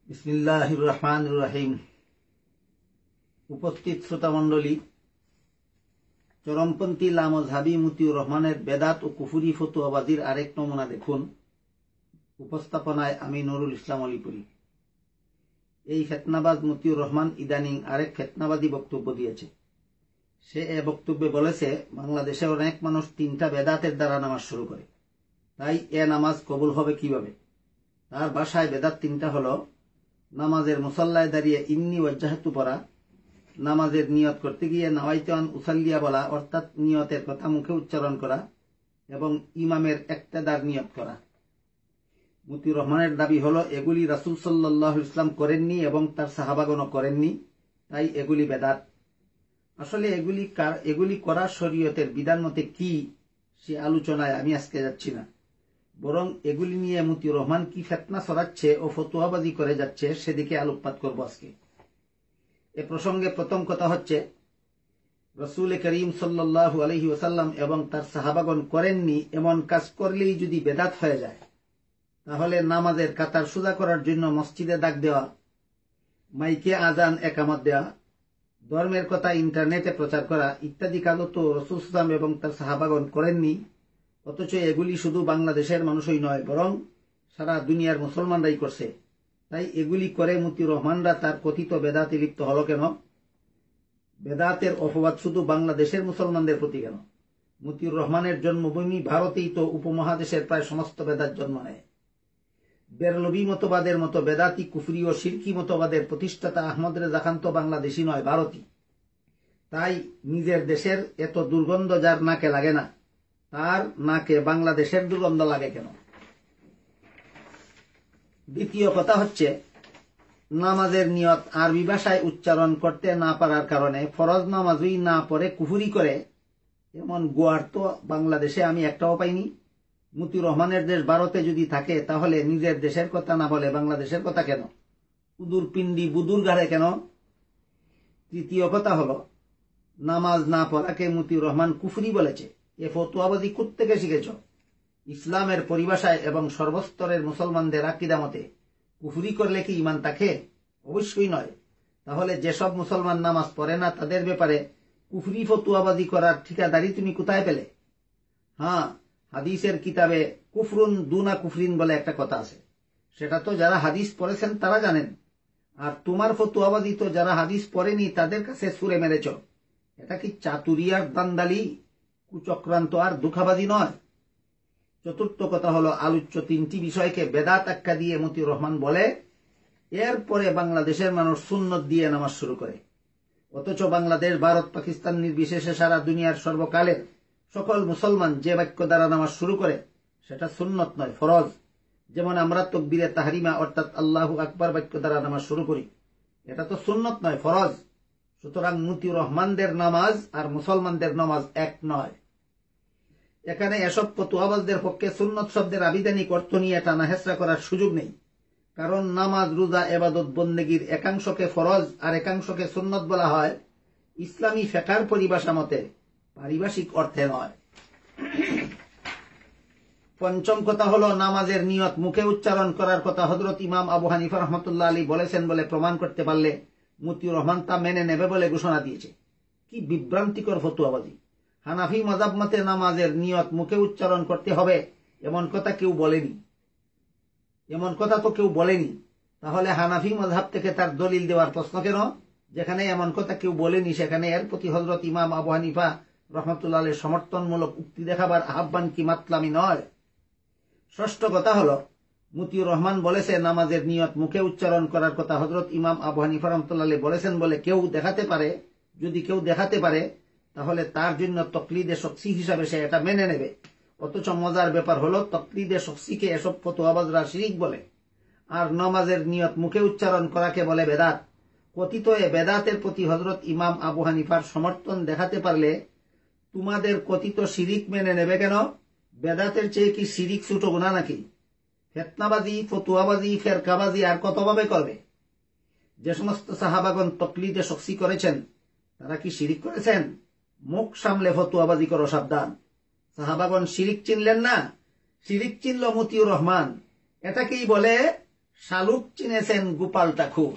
বিসমিল্লাহির রহমানির রহিম। উপস্থিত শ্রোতামণ্ডলী, চরমপন্থী লামজহাবি মতিউর রহমানের বেদাত ও কুফুরি ফতুয়াবাজির আরেক নমুনা দেখুন। উপস্থাপনায় আমি নুরুল ইসলাম অলিপুরি। এই ফেতনাবাজ মতিউর রহমান ইদানিং আরেক ফেতনাবাদী বক্তব্য দিয়েছে। সে এ বক্তব্যে বলেছে, বাংলাদেশে অনেক মানুষ 3টা বেদাতের দ্বারা নামাজ শুরু করে, তাই এ নামাজ কবুল হবে কিভাবে? তার ভাষায় বেদাত 3টা হলো: নামাজের মুসাল্লায় দাঁড়িয়ে ইন্নি ওয়াজ্জাহতু পড়া, নামাজের নিয়ত করতে গিয়ে নাওয়াইতু আন উসাল্লিয়া বলা অর্থাৎ নিয়তের কথা মুখে উচ্চারণ করা, এবং ইমামের ইক্তেদার নিয়ত করা। মতিউর রহমানের দাবি হলো এগুলি রাসূল সাল্লাল্লাহু আলাইহি ওয়াসাল্লাম করেননি এবং তার সাহাবাগণও করেননি, তাই এগুলি বেদাত। আসলে এগুলি করা শরীয়তের বিধান মতে কি, সে আলোচনায় আমি আজকে যাচ্ছি না, বরং এগুলি নিয়ে মতিউর রহমান কি ফিতনা ছড়াচ্ছে ও ফতোয়াবাজি করে যাচ্ছে সেদিকে আলোকপাত করব আজকে। এ প্রসঙ্গে প্রথম কথা হচ্ছে, রাসূল করিম সাল্লাল্লাহু আলাইহি ওয়াসাল্লাম এবং তার সাহাবাগণ করেননি এমন কাজ করলেই যদি বেদাত হয়ে যায়, তাহলে নামাজের কাতার সোজা করার জন্য মসজিদে ডাক দেওয়া, মাইকে আজান একামত দেওয়া, ধর্মের কথা ইন্টারনেটে প্রচার করা ইত্যাদি কাজও তো রাসূল সাল্লাল্লাহু এবং তার সাহাবাগণ করেননি। অথচ এগুলি শুধু বাংলাদেশের মানুষই নয়, বরং সারা দুনিয়ার মুসলমানরাই করছে। তাই এগুলি করে মতিউর রহমানরা তার কথিত বেদাতে লিপ্ত হলো কেন? বেদাতের অপবাদ শুধু বাংলাদেশের মুসলমানদের প্রতি কেন? মতিউর রহমানের জন্মভূমি ভারতেই তো উপমহাদেশের প্রায় সমস্ত বেদাত জন্ম নেয়। বেরলভী মতবাদের মতো বেদাতি, কুফরি ও শিরকি মতবাদের প্রতিষ্ঠাতা আহমদ রেজা খান তো বাংলাদেশী নয়, ভারতী। তাই নিজের দেশের এত দুর্গন্ধ যার নাকে লাগে না, তার নাকে বাংলাদেশের দুর্গন্ধ লাগে কেন? দ্বিতীয় কথা হচ্ছে, নামাজের নিয়ত আরবি ভাষায় উচ্চারণ করতে না পারার কারণে ফরজ নামাজই না পড়ে কুফরি করে, এমন গোয়ার তো বাংলাদেশে আমি একটাও পাইনি। মতিউর রহমানের দেশ ভারতে যদি থাকে, তাহলে নিজের দেশের কথা না বলে বাংলাদেশের কথা কেন? উদুর পিন্ডি বুদুর গাড়ে কেন? তৃতীয় কথা হলো, নামাজ না পড়াকে মতিউর রহমান কুফরি বলেছে। এ ফতোয়াবাজি কোত্থেকে শিখেছ? ইসলামের পরিভাষায় এবং সর্বস্তরের মুসলমানদের আকীদা মতে কুফরি করলে কি ঈমান থাকে? অবশ্যই নয়। তাহলে যেসব মুসলমান নামাজ পড়ে না, তাদের ব্যাপারে কুফরি ফতোয়াবাজি করার ঠিকাদারি তুমি কোথায় পেলে? হ্যাঁ, হাদিসের কিতাবে কুফরুন দুনা কুফরিন বলে একটা কথা আছে, সেটা তো যারা হাদিস পড়েছেন তারা জানেন। আর তোমার ফতোয়াবাজি তো যারা হাদিস পড়েনি তাদের কাছে সুরে মেরেছ। এটা কি চাতুরিয়ার দান্দালি, কুচক্রান্ত আর দুঃখাবাজি নয়? চতুর্থ কথা হলো, আলোচ্য 3টি বিষয়কে বেদাত আখ্যা দিয়ে মতিউর রহমান বলে, এরপরে বাংলাদেশের মানুষ সুন্নত দিয়ে নামাজ শুরু করে। অথচ বাংলাদেশ, ভারত, পাকিস্তান নির্বিশেষে সারা দুনিয়ার সর্বকালের সকল মুসলমান যে বাক্য দ্বারা নামাজ শুরু করে সেটা সুন্নত নয়, ফরজ। যেমন আমরা তাকবীরে তাহরিমা অর্থাৎ আল্লাহু আকবার বাক্য দ্বারা নামাজ শুরু করি, এটা তো সুন্নত নয়, ফরজ। সুতরাং মতিউর রহমানদের নামাজ আর মুসলমানদের নামাজ এক নয়। এখানে এসব ফতোয়াবাজদের পক্ষে সুন্নত শব্দের আবিধানিক অর্থ নিয়ে টানা হেঁচড়া করার সুযোগ নেই, কারণ নামাজ, রোজা, ইবাদত বন্দেগীর একাংশকে ফরজ আর একাংশকে সুন্নত বলা হয় ইসলামী ফিকহের পরিভাষা মতে, পারিভাষিক অর্থে নয়। পঞ্চম কথা হলো, নামাজের নিয়ত মুখে উচ্চারণ করার কথা হযরত ইমাম আবু হানিফা রাহমাতুল্লাহ আলাইহি বলেছেন বলে প্রমাণ করতে পারলে মতিউর রহমান তা মেনে নেবে বলে ঘোষণা দিয়েছে। কি বিভ্রান্তিকর ফতোয়াবাজি! হানাফি মাযহাব মতে নামাজের নিয়ত মুখে উচ্চারণ করতে হবে এমন কথা তো কেউ বলেনি। তাহলে হানাফি মাযহাব থেকে তার দলিল দেওয়ার প্রশ্ন কেন? যেখানে এমন কথা কেউ বলেনি, সেখানে এর প্রতি হযরত ইমাম আবু হানিফা রাহমাতুল্লাহ আলাইহির সমর্থনমূলক উক্তি দেখাবার আহ্বান কি মাতলামি নয়? ষষ্ঠ কথা হলো, মতিউর রহমান বলেছে নামাজের নিয়ত মুখে উচ্চারণ করার কথা হযরত ইমাম আবু হানিফা রাহমাতুল্লাহ আলাইহি বলেছেন বলে যদি কেউ দেখাতে পারে, তাহলে তার জন্য তকলিদে শখসি হিসাবে সে এটা মেনে নেবে। অথচ মজার ব্যাপার হলো, তকলিদে শখসিকে এসব ফতোয়াবাজরা শিরিক বলে, আর নামাজের নিয়ত মুখে উচ্চারণ করাকে বলে বেদাত। কথিত এ বেদাতের প্রতি হযরত ইমাম আবু হানিফার সমর্থন দেখাতে পারলে তোমাদের কথিত শিরিক মেনে নেবে কেন? বেদাতের চেয়ে কি শিরিক ছোট গুনাহ নাকি? ফিতনাবাজি, ফতোয়াবাজি, ফেরকাবাজি আর কতভাবে করবে? যে সমস্ত সাহাবাগণ তকলিদে শখসি করেছেন, তারা কি শিরিক করেছেন? মুখ সামলে ফতোয়াবাজি করো, সাবধান। সাহাবাগণ শিরিক চিনলেন না, শিরিক চিনল মতিউর রহমান। এটাকেই বলে শালুক চিনেছেন গোপাল ঠাকুর।